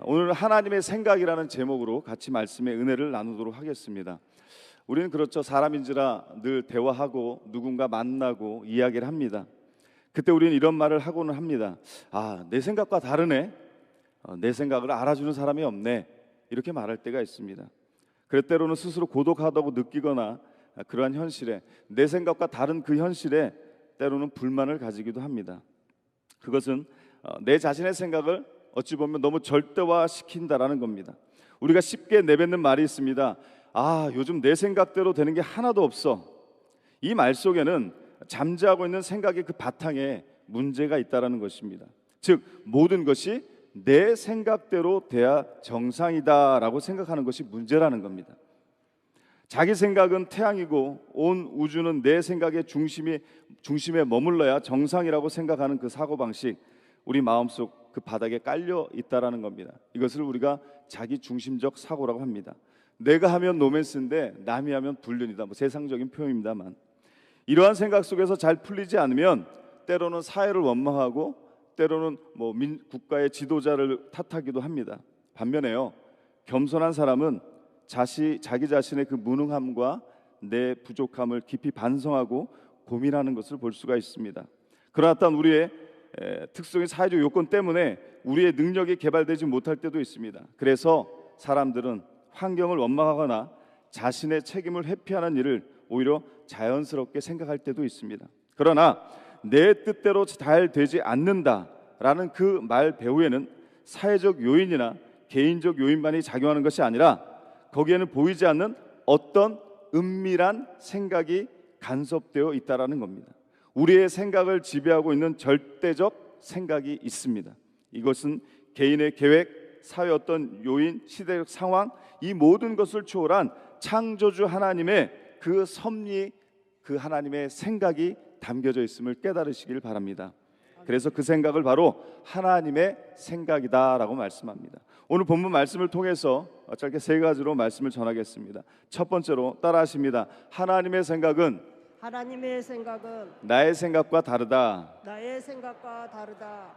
오늘 하나님의 생각이라는 제목으로 같이 말씀의 은혜를 나누도록 하겠습니다. 우리는 그렇죠. 사람인지라 늘 대화하고 누군가 만나고 이야기를 합니다. 그때 우리는 이런 말을 하고는 합니다. 내 생각과 다르네. 내 생각을 알아주는 사람이 없네. 이렇게 말할 때가 있습니다. 그럴 때로는 스스로 고독하다고 느끼거나 그러한 현실에, 내 생각과 다른 그 현실에 때로는 불만을 가지기도 합니다. 그것은 내 자신의 생각을 어찌 보면 너무 절대화시킨다라는 겁니다. 우리가 쉽게 내뱉는 말이 있습니다. 요즘 내 생각대로 되는 게 하나도 없어. 이 말 속에는 잠재하고 있는 생각의 그 바탕에 문제가 있다라는 것입니다. 즉 모든 것이 내 생각대로 돼야 정상이다라고 생각하는 것이 문제라는 겁니다. 자기 생각은 태양이고 온 우주는 내 생각의 중심에 머물러야 정상이라고 생각하는 그 사고방식, 우리 마음속 그 바닥에 깔려 있다라는 겁니다. 이것을 우리가 자기 중심적 사고라고 합니다. 내가 하면 노맨스인데 남이 하면 불륜이다. 세상적인 표현입니다만, 이러한 생각 속에서 잘 풀리지 않으면 때로는 사회를 원망하고 때로는 국가의 지도자를 탓하기도 합니다. 반면에요, 겸손한 사람은 자기 자신의 그 무능함과 내 부족함을 깊이 반성하고 고민하는 것을 볼 수가 있습니다. 그러나 또한 우리의 특성의 사회적 요건 때문에 우리의 능력이 개발되지 못할 때도 있습니다. 그래서 사람들은 환경을 원망하거나 자신의 책임을 회피하는 일을 오히려 자연스럽게 생각할 때도 있습니다. 그러나 내 뜻대로 잘 되지 않는다라는 그 말 배후에는 사회적 요인이나 개인적 요인만이 작용하는 것이 아니라 거기에는 보이지 않는 어떤 은밀한 생각이 간섭되어 있다라는 겁니다. 우리의 생각을 지배하고 있는 절대적 생각이 있습니다. 이것은 개인의 계획, 사회 어떤 요인, 시대적 상황, 이 모든 것을 초월한 창조주 하나님의 그 섭리, 그 하나님의 생각이 담겨져 있음을 깨달으시길 바랍니다. 그래서 그 생각을 바로 하나님의 생각이다라고 말씀합니다. 오늘 본문 말씀을 통해서 짧게 세 가지로 말씀을 전하겠습니다. 첫 번째로 따라하십니다. 하나님의 생각은 나의 생각과 다르다.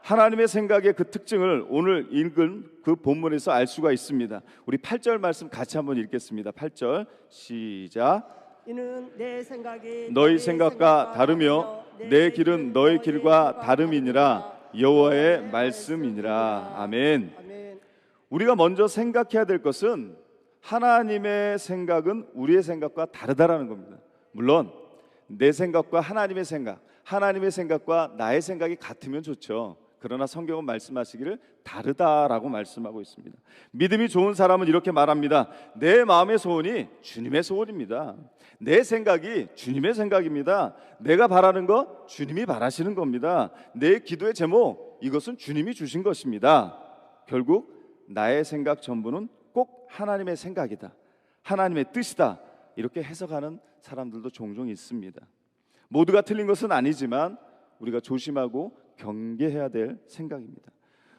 하나님의 생각의 그 특징을 오늘 읽은 그 본문에서 알 수가 있습니다. 우리 8절 말씀 같이 한번 읽겠습니다. 8절 시작. 이는 내 생각이 너희 생각과 다르며 내 길은 너희 길과 다름이니라. 여호와의 말씀이니라. 아멘. 우리가 먼저 생각해야 될 것은 하나님의 생각은 우리의 생각과 다르다라는 겁니다. 물론 내 생각과 하나님의 생각, 하나님의 생각과 나의 생각이 같으면 좋죠. 그러나 성경은 말씀하시기를 다르다라고 말씀하고 있습니다. 믿음이 좋은 사람은 이렇게 말합니다. 내 마음의 소원이 주님의 소원입니다. 내 생각이 주님의 생각입니다. 내가 바라는 것 주님이 바라시는 겁니다. 내 기도의 제목, 이것은 주님이 주신 것입니다. 결국 나의 생각 전부는 꼭 하나님의 생각이다, 하나님의 뜻이다, 이렇게 해석하는 사람들도 종종 있습니다. 모두가 틀린 것은 아니지만 우리가 조심하고 경계해야 될 생각입니다.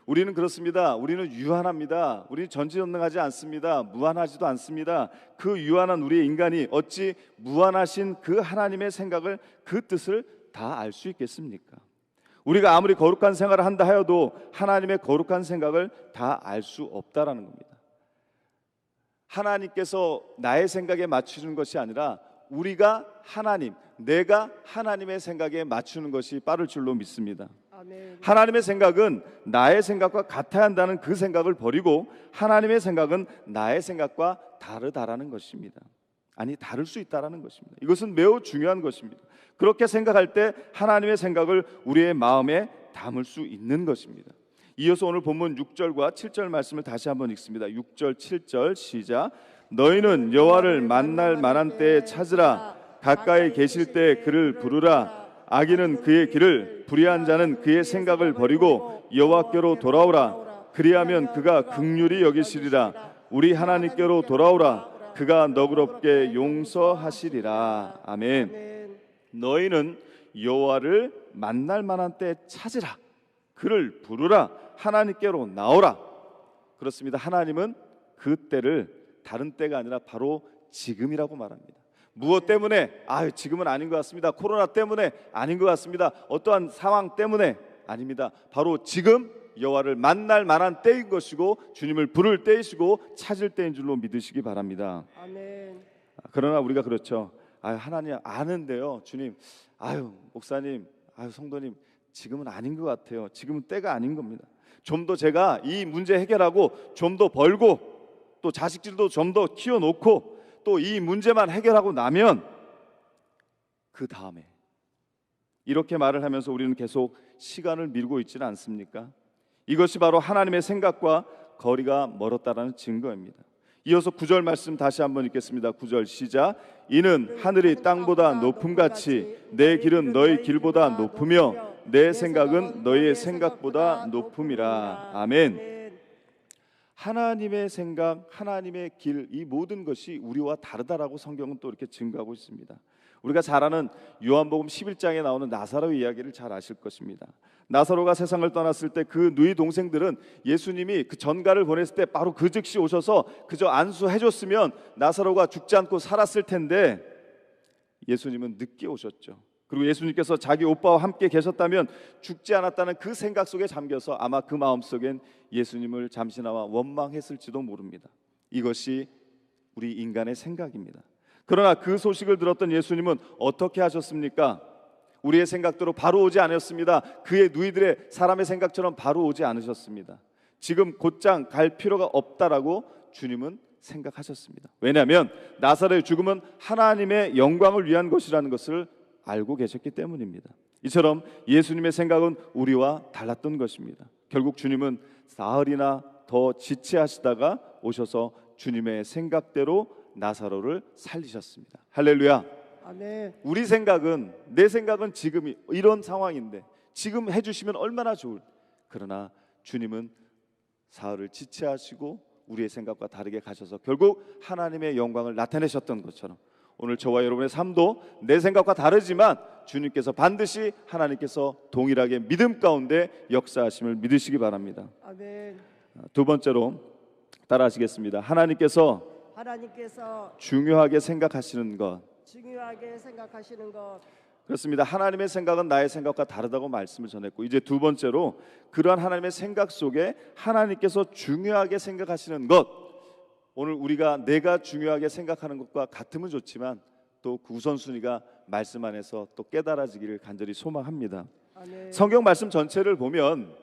우리는 그렇습니다. 우리는 유한합니다. 우리는 전지전능하지 않습니다. 무한하지도 않습니다. 그 유한한 우리의 인간이 어찌 무한하신 그 하나님의 생각을, 그 뜻을 다 알 수 있겠습니까? 우리가 아무리 거룩한 생활을 한다 하여도 하나님의 거룩한 생각을 다 알 수 없다라는 겁니다. 하나님께서 나의 생각에 맞추는 것이 아니라 우리가 내가 하나님의 생각에 맞추는 것이 빠를 줄로 믿습니다. 아멘. 하나님의 생각은 나의 생각과 같아야 한다는 그 생각을 버리고 하나님의 생각은 나의 생각과 다르다라는 것입니다. 다를 수 있다라는 것입니다. 이것은 매우 중요한 것입니다. 그렇게 생각할 때 하나님의 생각을 우리의 마음에 담을 수 있는 것입니다. 이어서 오늘 본문 6절과 7절 말씀을 다시 한번 읽습니다. 6절 7절 시작. 너희는 여호와를 만날 만한 때에 찾으라. 가까이 계실 때 그를 부르라. 악인은 그의 길을, 불의한 자는 그의 생각을 버리고 여호와께로 돌아오라. 그리하면 그가 긍휼히 여기시리라. 우리 하나님께로 돌아오라. 그가 너그럽게 용서하시리라. 아멘. 너희는 여호와를 만날 만한 때에 찾으라. 그를 부르라. 하나님께로 나오라. 그렇습니다. 하나님은 그 때를 다른 때가 아니라 바로 지금이라고 말합니다. 무엇 때문에? 지금은 아닌 것 같습니다. 코로나 때문에 아닌 것 같습니다. 어떠한 상황 때문에 아닙니다. 바로 지금 여호와를 만날 만한 때인 것이고 주님을 부를 때이시고 찾을 때인 줄로 믿으시기 바랍니다. 아멘. 그러나 우리가 그렇죠. 하나님 아는데요, 주님, 목사님, 성도님, 지금은 아닌 것 같아요. 지금은 때가 아닌 겁니다. 좀 더 제가 이 문제 해결하고 좀 더 벌고 또 자식들도 좀 더 키워놓고 또 이 문제만 해결하고 나면 그 다음에, 이렇게 말을 하면서 우리는 계속 시간을 밀고 있지는 않습니까? 이것이 바로 하나님의 생각과 거리가 멀었다라는 증거입니다. 이어서 9절 말씀 다시 한번 읽겠습니다. 9절 시작. 이는 하늘이 땅보다 높음같이 내 길은 너희 길보다 높으며 내 생각은 너희의 생각보다 높음이라. 아멘. 하나님의 생각, 하나님의 길, 이 모든 것이 우리와 다르다라고 성경은 또 이렇게 증거하고 있습니다. 우리가 잘 아는 요한복음 11장에 나오는 나사로 이야기를 잘 아실 것입니다. 나사로가 세상을 떠났을 때 그 누이 동생들은 예수님이 그 전가를 보냈을 때 바로 그 즉시 오셔서 그저 안수해 줬으면 나사로가 죽지 않고 살았을 텐데 예수님은 늦게 오셨죠. 그리고 예수님께서 자기 오빠와 함께 계셨다면 죽지 않았다는 그 생각 속에 잠겨서 아마 그 마음속엔 예수님을 잠시나마 원망했을지도 모릅니다. 이것이 우리 인간의 생각입니다. 그러나 그 소식을 들었던 예수님은 어떻게 하셨습니까? 우리의 생각대로 바로 오지 않았습니다. 그의 누이들의 사람의 생각처럼 바로 오지 않으셨습니다. 지금 곧장 갈 필요가 없다라고 주님은 생각하셨습니다. 왜냐하면 나사로의 죽음은 하나님의 영광을 위한 것이라는 것을 알고 계셨기 때문입니다. 이처럼 예수님의 생각은 우리와 달랐던 것입니다. 결국 주님은 사흘이나 더 지체하시다가 오셔서 주님의 생각대로 나사로를 살리셨습니다. 할렐루야. 아멘. 우리 생각은, 내 생각은 지금 이런 상황인데 지금 해주시면 얼마나 좋을. 그러나 주님은 사흘을 지체하시고 우리의 생각과 다르게 가셔서 결국 하나님의 영광을 나타내셨던 것처럼 오늘 저와 여러분의 삶도 내 생각과 다르지만 주님께서 반드시 하나님께서 동일하게 믿음 가운데 역사하심을 믿으시기 바랍니다. 아멘. 두 번째로 따라하시겠습니다. 하나님께서 중요하게 생각하시는 것. 중요하게 생각하시는 것. 그렇습니다. 하나님의 생각은 나의 생각과 다르다고 말씀을 전했고, 이제 두 번째로 그러한 하나님의 생각 속에 하나님께서 중요하게 생각하시는 것. 오늘 우리가 내가 중요하게 생각하는 것과 같으면 좋지만 또 그 우선순위가 말씀 안에서 또 깨달아지기를 간절히 소망합니다. 아멘. 성경 말씀 전체를 보면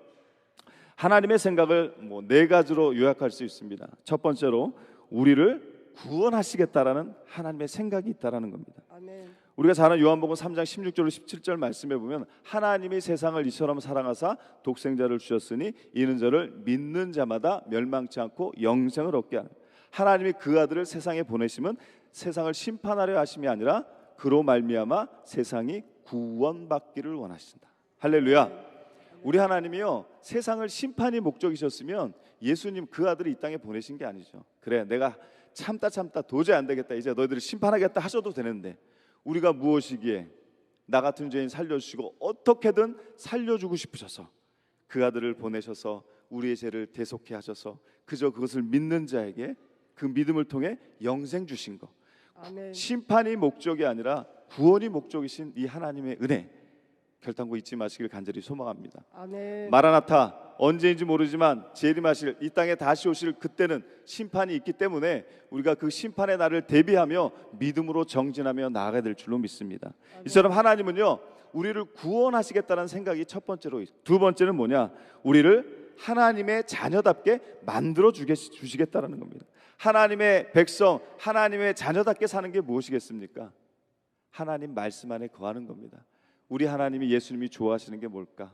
하나님의 생각을 네 가지로 요약할 수 있습니다. 첫 번째로 우리를 구원하시겠다라는 하나님의 생각이 있다라는 겁니다. 아멘. 우리가 잘 아는 요한복음 3장 16절로 17절 말씀에 보면 하나님이 세상을 이처럼 사랑하사 독생자를 주셨으니 이는 저를 믿는 자마다 멸망치 않고 영생을 얻게 하는, 하나님이 그 아들을 세상에 보내심은 세상을 심판하려 하심이 아니라 그로 말미암아 세상이 구원받기를 원하신다. 할렐루야. 우리 하나님이요, 세상을 심판이 목적이셨으면 예수님 그 아들을 이 땅에 보내신 게 아니죠. 그래, 내가 참다 도저히 안 되겠다, 이제 너희들을 심판하겠다 하셔도 되는데 우리가 무엇이기에 나 같은 죄인 살려주시고 어떻게든 살려주고 싶으셔서 그 아들을 보내셔서 우리의 죄를 대속케 하셔서 그저 그것을 믿는 자에게 그 믿음을 통해 영생 주신 것. 아멘. 심판이 목적이 아니라 구원이 목적이신 이 하나님의 은혜, 결단코 잊지 마시길 간절히 소망합니다. 아멘. 마라나타, 언제인지 모르지만 재림하실, 이 땅에 다시 오실 그때는 심판이 있기 때문에 우리가 그 심판의 날을 대비하며 믿음으로 정진하며 나아가야 될 줄로 믿습니다. 이처럼 하나님은요, 우리를 구원하시겠다는 생각이 첫 번째로 있고, 두 번째는 뭐냐? 우리를 하나님의 자녀답게 만들어 주시겠다라는 겁니다. 하나님의 백성, 하나님의 자녀답게 사는 게 무엇이겠습니까? 하나님 말씀 안에 거하는 겁니다. 우리 하나님이, 예수님이 좋아하시는 게 뭘까?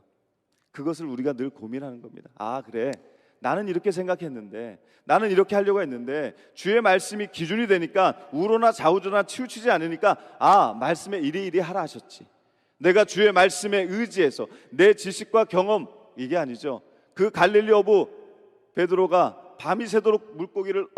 그것을 우리가 늘 고민하는 겁니다. 그래, 나는 이렇게 생각했는데, 나는 이렇게 하려고 했는데 주의 말씀이 기준이 되니까 우로나 좌우조나 치우치지 않으니까 말씀에 이리 하라 하셨지. 내가 주의 말씀에 의지해서 내 지식과 경험, 이게 아니죠. 그 갈릴리 어부 베드로가 밤이 새도록 물고기를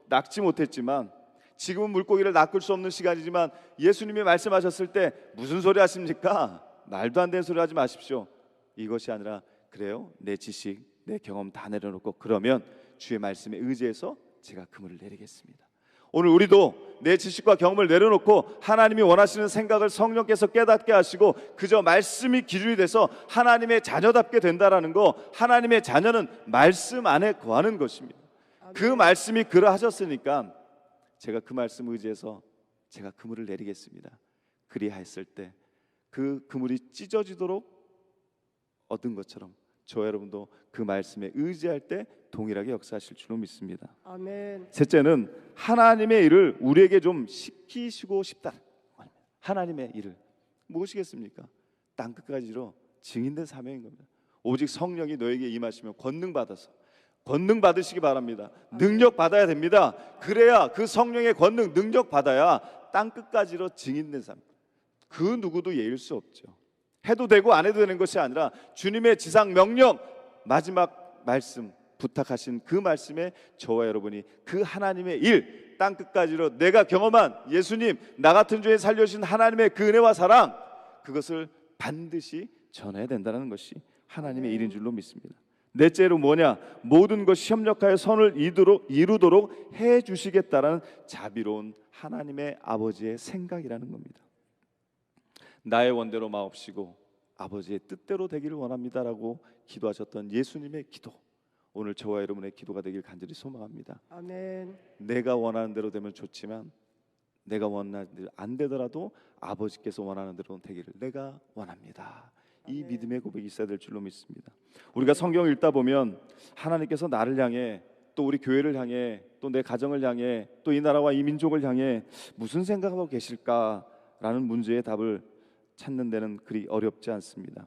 낚지 못했지만 지금은 물고기를 낚을 수 없는 시간이지만 예수님이 말씀하셨을 때 무슨 소리 하십니까? 말도 안 되는 소리 하지 마십시오. 이것이 아니라, 그래요, 내 지식, 내 경험 다 내려놓고 그러면 주의 말씀에 의지해서 제가 그물을 내리겠습니다. 오늘 우리도 내 지식과 경험을 내려놓고 하나님이 원하시는 생각을 성령께서 깨닫게 하시고 그저 말씀이 기준이 돼서 하나님의 자녀답게 된다라는 거, 하나님의 자녀는 말씀 안에 거하는 것입니다. 그 말씀이 그러하셨으니까 제가 그 말씀 의지해서 제가 그물을 내리겠습니다. 그리하였을 때 그 그물이 찢어지도록 얻은 것처럼 저와 여러분도 그 말씀에 의지할 때 동일하게 역사하실 줄로 믿습니다. 아멘. 셋째는 하나님의 일을 우리에게 좀 시키시고 싶다. 하나님의 일을 무엇이겠습니까? 땅 끝까지로 증인된 사명인 겁니다. 오직 성령이 너에게 임하시면 권능 받으시기 바랍니다. 능력 받아야 됩니다. 그래야 그 성령의 권능 능력 받아야 땅 끝까지로 증인된 삶. 그 누구도 예일 수 없죠. 해도 되고 안 해도 되는 것이 아니라 주님의 지상 명령, 마지막 말씀 부탁하신 그 말씀에 저와 여러분이 그 하나님의 일, 땅 끝까지로 내가 경험한 예수님, 나 같은 죄에 살려주신 하나님의 그 은혜와 사랑, 그것을 반드시 전해야 된다는 것이 하나님의 일인 줄로 믿습니다. 넷째로 뭐냐? 모든 것이 협력하여 선을 이루도록 해주시겠다라는 자비로운 하나님의 아버지의 생각이라는 겁니다. 나의 원대로 마옵시고 아버지의 뜻대로 되기를 원합니다라고 기도하셨던 예수님의 기도, 오늘 저와 여러분의 기도가 되길 간절히 소망합니다. 아멘. 내가 원하는 대로 되면 좋지만 내가 원하는 대로 안 되더라도 아버지께서 원하는 대로 되기를 내가 원합니다. 이 믿음의 고백이 있어야 될 줄로 믿습니다. 우리가 성경을 읽다 보면 하나님께서 나를 향해, 또 우리 교회를 향해, 또 내 가정을 향해, 또 이 나라와 이 민족을 향해 무슨 생각하고 계실까라는 문제의 답을 찾는 데는 그리 어렵지 않습니다.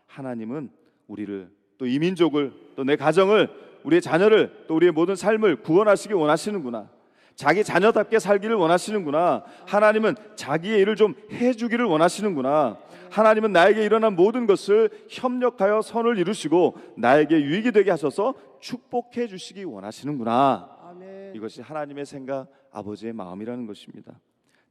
하나님은 우리를, 또 이 민족을, 또 내 가정을, 우리의 자녀를, 또 우리의 모든 삶을 구원하시기 원하시는구나. 자기 자녀답게 살기를 원하시는구나. 하나님은 자기의 일을 좀 해주기를 원하시는구나. 하나님은 나에게 일어난 모든 것을 협력하여 선을 이루시고 나에게 유익이 되게 하셔서 축복해 주시기 원하시는구나. 아멘. 이것이 하나님의 생각, 아버지의 마음이라는 것입니다.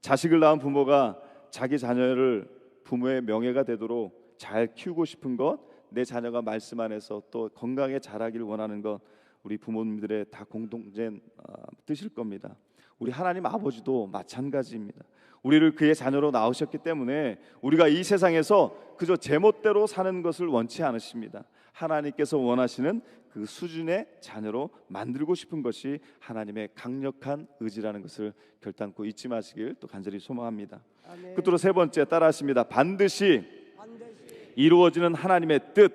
자식을 낳은 부모가 자기 자녀를 부모의 명예가 되도록 잘 키우고 싶은 것, 내 자녀가 말씀 안에서 또 건강하게 자라기를 원하는 것, 우리 부모님들의 다 공동된 뜻일 겁니다. 우리 하나님 아버지도 마찬가지입니다. 우리를 그의 자녀로 낳으셨기 때문에 우리가 이 세상에서 그저 제멋대로 사는 것을 원치 않으십니다. 하나님께서 원하시는 그 수준의 자녀로 만들고 싶은 것이 하나님의 강력한 의지라는 것을 결단코 잊지 마시길 또 간절히 소망합니다. 아멘. 끝으로 세 번째 따라하십니다. 반드시 반드시 이루어지는 하나님의 뜻.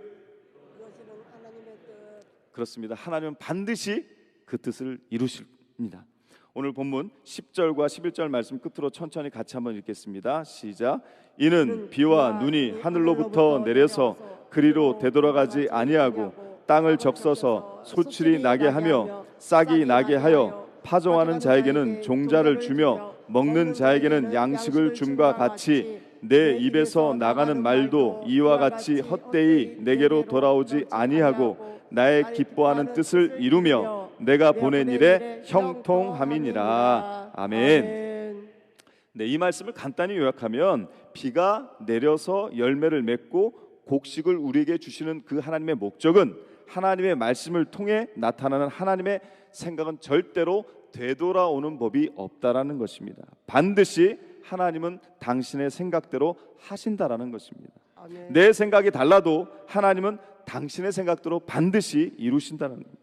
이루어지는 하나님의 뜻. 그렇습니다. 하나님은 반드시 그 뜻을 이루십니다. 오늘 본문 10절과 11절 말씀 끝으로 천천히 같이 한번 읽겠습니다. 시작. 이는 비와 눈이 하늘로부터 내려서 그리로 되돌아가지 아니하고 땅을 적셔서 소출이 나게 하며 싹이 나게 하여 파종하는 자에게는 종자를 주며 먹는 자에게는 양식을 줌과 같이 내 입에서 나가는 말도 이와 같이 헛되이 내게로 돌아오지 아니하고 나의 기뻐하는 뜻을 이루며 내가 보낸 일에 형통함이니라. 아멘. 네, 이 말씀을 간단히 요약하면 비가 내려서 열매를 맺고 곡식을 우리에게 주시는 그 하나님의 목적은 하나님의 말씀을 통해 나타나는 하나님의 생각은 절대로 되돌아오는 법이 없다라는 것입니다. 반드시 하나님은 당신의 생각대로 하신다라는 것입니다. 아멘. 내 생각이 달라도 하나님은 당신의 생각대로 반드시 이루신다는 겁니다.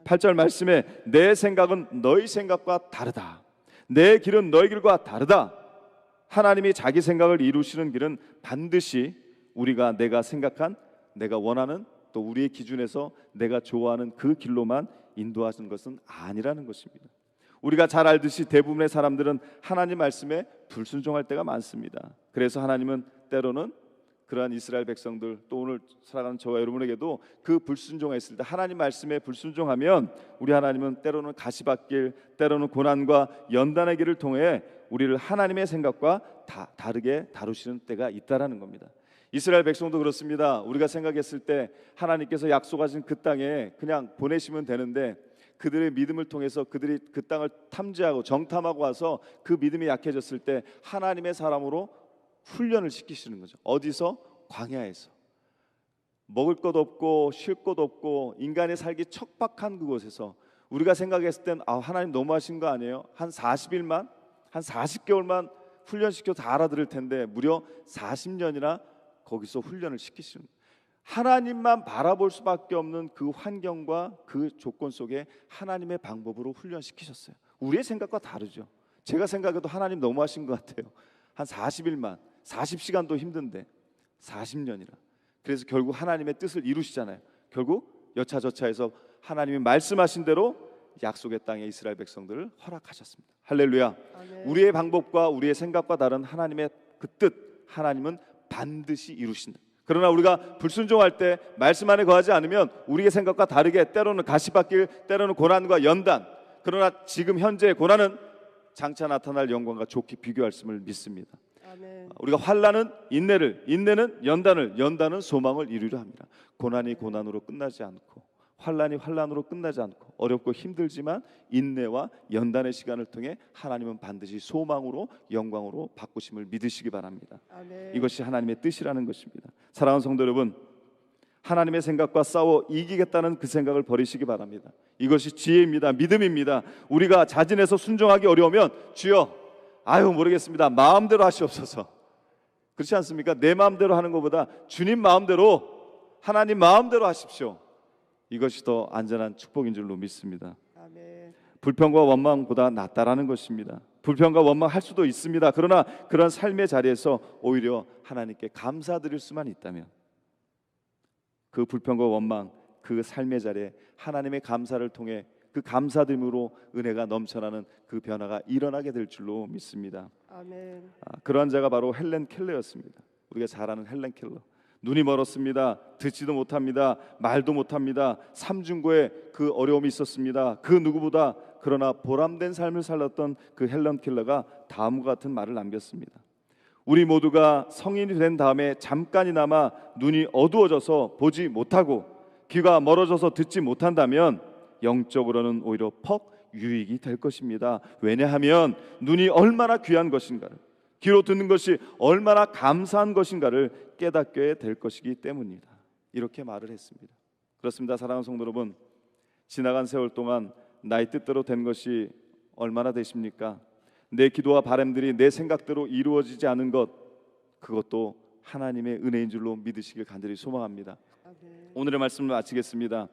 8절 말씀에 내 생각은 너희 생각과 다르다. 내 길은 너희 길과 다르다. 하나님이 자기 생각을 이루시는 길은 반드시 우리가 내가 생각한, 내가 원하는, 또 우리의 기준에서 내가 좋아하는 그 길로만 인도하시는 것은 아니라는 것입니다. 우리가 잘 알듯이 대부분의 사람들은 하나님 말씀에 불순종할 때가 많습니다. 그래서 하나님은 때로는 그러한 이스라엘 백성들, 또 오늘 살아가는 저와 여러분에게도 그 불순종했을 때, 하나님 말씀에 불순종하면 우리 하나님은 때로는 가시밭길, 때로는 고난과 연단의 길을 통해 우리를 하나님의 생각과 다르게 다루시는 때가 있다라는 겁니다. 이스라엘 백성도 그렇습니다. 우리가 생각했을 때 하나님께서 약속하신 그 땅에 그냥 보내시면 되는데 그들의 믿음을 통해서 그들이 그 땅을 탐지하고 정탐하고 와서 그 믿음이 약해졌을 때 하나님의 사람으로 훈련을 시키시는 거죠. 어디서? 광야에서. 먹을 것 없고 쉴 것 없고 인간의 살기 척박한 그곳에서 우리가 생각했을 땐 하나님 너무하신 거 아니에요? 한 40일만, 한 40개월만 훈련시켜 다 알아들을 텐데 무려 40년이나 거기서 훈련을 시키시는 거예요. 하나님만 바라볼 수밖에 없는 그 환경과 그 조건 속에 하나님의 방법으로 훈련시키셨어요. 우리의 생각과 다르죠. 제가 생각해도 하나님 너무하신 것 같아요. 한 40일만, 40시간도 힘든데 40년이라. 그래서 결국 하나님의 뜻을 이루시잖아요. 결국 여차저차해서 하나님이 말씀하신 대로 약속의 땅에 이스라엘 백성들을 허락하셨습니다. 할렐루야. 아멘. 우리의 방법과 우리의 생각과 다른 하나님의 그 뜻, 하나님은 반드시 이루신다. 그러나 우리가 불순종할 때 말씀 안에 거하지 않으면 우리의 생각과 다르게 때로는 가시밭길, 때로는 고난과 연단, 그러나 지금 현재의 고난은 장차 나타날 영광과 좋게 비교할 것을 믿습니다. 아멘. 우리가 환난은 인내를, 인내는 연단을, 연단은 소망을 이루려 합니다. 고난이 고난으로 끝나지 않고 환난이 환난으로 끝나지 않고 어렵고 힘들지만 인내와 연단의 시간을 통해 하나님은 반드시 소망으로 영광으로 바꾸심을 믿으시기 바랍니다. 아멘. 이것이 하나님의 뜻이라는 것입니다. 사랑하는 성도 여러분, 하나님의 생각과 싸워 이기겠다는 그 생각을 버리시기 바랍니다. 이것이 지혜입니다. 믿음입니다. 우리가 자진해서 순종하기 어려우면 주여 모르겠습니다, 마음대로 하시옵소서. 그렇지 않습니까? 내 마음대로 하는 것보다 주님 마음대로, 하나님 마음대로 하십시오. 이것이 더 안전한 축복인 줄로 믿습니다. 아멘. 불평과 원망보다 낫다라는 것입니다. 불평과 원망할 수도 있습니다. 그러나 그런 삶의 자리에서 오히려 하나님께 감사드릴 수만 있다면 그 불평과 원망, 그 삶의 자리에 하나님의 감사를 통해 그 감사됨으로 은혜가 넘쳐나는 그 변화가 일어나게 될 줄로 믿습니다. 아멘. 그러한 자가 바로 헬렌 켈러였습니다. 우리가 잘 아는 헬렌 켈러. 눈이 멀었습니다. 듣지도 못합니다. 말도 못합니다. 삼중고에 그 어려움이 있었습니다. 그 누구보다 그러나 보람된 삶을 살았던 그 헬렌 켈러가 다음과 같은 말을 남겼습니다. 우리 모두가 성인이 된 다음에 잠깐이나마 눈이 어두워져서 보지 못하고 귀가 멀어져서 듣지 못한다면 영적으로는 오히려 퍽 유익이 될 것입니다. 왜냐하면 눈이 얼마나 귀한 것인가를, 귀로 듣는 것이 얼마나 감사한 것인가를 깨닫게 될 것이기 때문이다. 이렇게 말을 했습니다. 그렇습니다. 사랑하는 성도 여러분, 지나간 세월 동안 나의 뜻대로 된 것이 얼마나 되십니까? 내 기도와 바람들이 내 생각대로 이루어지지 않은 것, 그것도 하나님의 은혜인 줄로 믿으시길 간절히 소망합니다. 아멘. 오늘의 말씀을 마치겠습니다.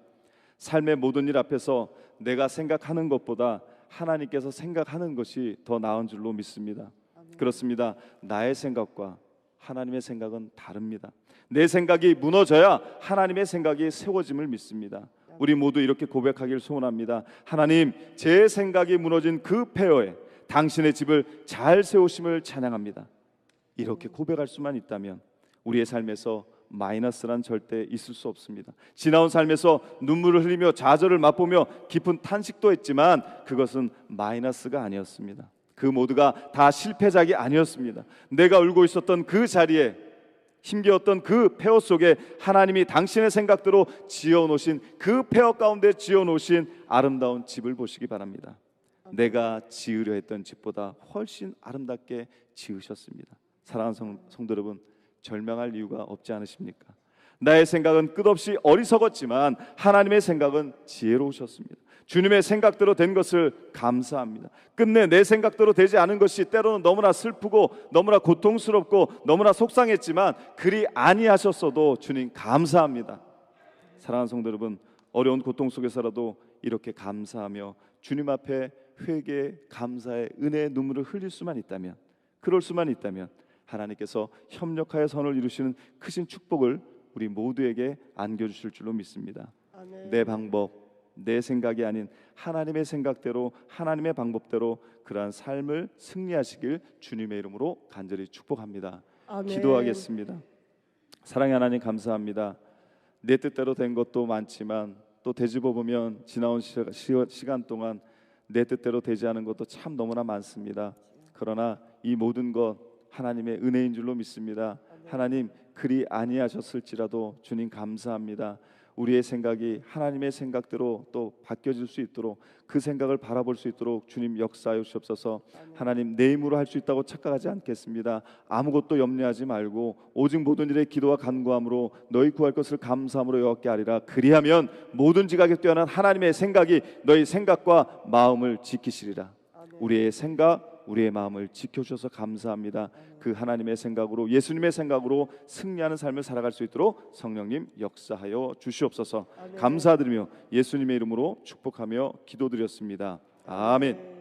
삶의 모든 일 앞에서 내가 생각하는 것보다 하나님께서 생각하는 것이 더 나은 줄로 믿습니다. 그렇습니다. 나의 생각과 하나님의 생각은 다릅니다. 내 생각이 무너져야 하나님의 생각이 세워짐을 믿습니다. 우리 모두 이렇게 고백하길 소원합니다. 하나님, 제 생각이 무너진 그 폐허에 당신의 집을 잘 세우심을 찬양합니다. 이렇게 고백할 수만 있다면 우리의 삶에서 마이너스란 절대 있을 수 없습니다. 지나온 삶에서 눈물을 흘리며 좌절을 맛보며 깊은 탄식도 했지만 그것은 마이너스가 아니었습니다. 그 모두가 다 실패작이 아니었습니다. 내가 울고 있었던 그 자리에, 힘겨웠던 그 폐허 속에 하나님이 당신의 생각대로 지어놓으신, 그 폐허 가운데 지어놓으신 아름다운 집을 보시기 바랍니다. 내가 지으려 했던 집보다 훨씬 아름답게 지으셨습니다. 사랑하는 성도 여러분, 절망할 이유가 없지 않으십니까? 나의 생각은 끝없이 어리석었지만 하나님의 생각은 지혜로우셨습니다. 주님의 생각대로 된 것을 감사합니다. 끝내 내 생각대로 되지 않은 것이 때로는 너무나 슬프고 너무나 고통스럽고 너무나 속상했지만 그리 아니하셨어도 주님 감사합니다. 사랑하는 성도 여러분, 어려운 고통 속에서라도 이렇게 감사하며 주님 앞에 회개, 감사의 은혜의 눈물을 흘릴 수만 있다면, 그럴 수만 있다면 하나님께서 협력하여 선을 이루시는 크신 축복을 우리 모두에게 안겨주실 줄로 믿습니다. 아멘. 내 방법, 내 생각이 아닌 하나님의 생각대로, 하나님의 방법대로 그러한 삶을 승리하시길 주님의 이름으로 간절히 축복합니다. 아멘. 기도하겠습니다. 사랑의 하나님, 감사합니다. 내 뜻대로 된 것도 많지만 또 되짚어 보면 지나온 시간 동안 내 뜻대로 되지 않은 것도 참 너무나 많습니다. 그러나 이 모든 것 하나님의 은혜인 줄로 믿습니다. 하나님, 그리 아니하셨을지라도 주님 감사합니다. 우리의 생각이 하나님의 생각대로 또 바뀌어질 수 있도록 그 생각을 바라볼 수 있도록 주님 역사하여 주옵소서. 하나님 내 힘으로 할 수 있다고 착각하지 않겠습니다. 아무것도 염려하지 말고 오직 모든 일에 기도와 간구함으로 너희 구할 것을 감사함으로 여호와께 아리라. 그리하면 모든 지각에 뛰어난 하나님의 생각이 너희 생각과 마음을 지키시리라. 우리의 생각, 우리의 마음을 지켜주셔서 감사합니다. 그 하나님의 생각으로, 예수님의 생각으로 승리하는 삶을 살아갈 수 있도록 성령님 역사하여 주시옵소서. 감사드리며 예수님의 이름으로 축복하며 기도드렸습니다. 아멘.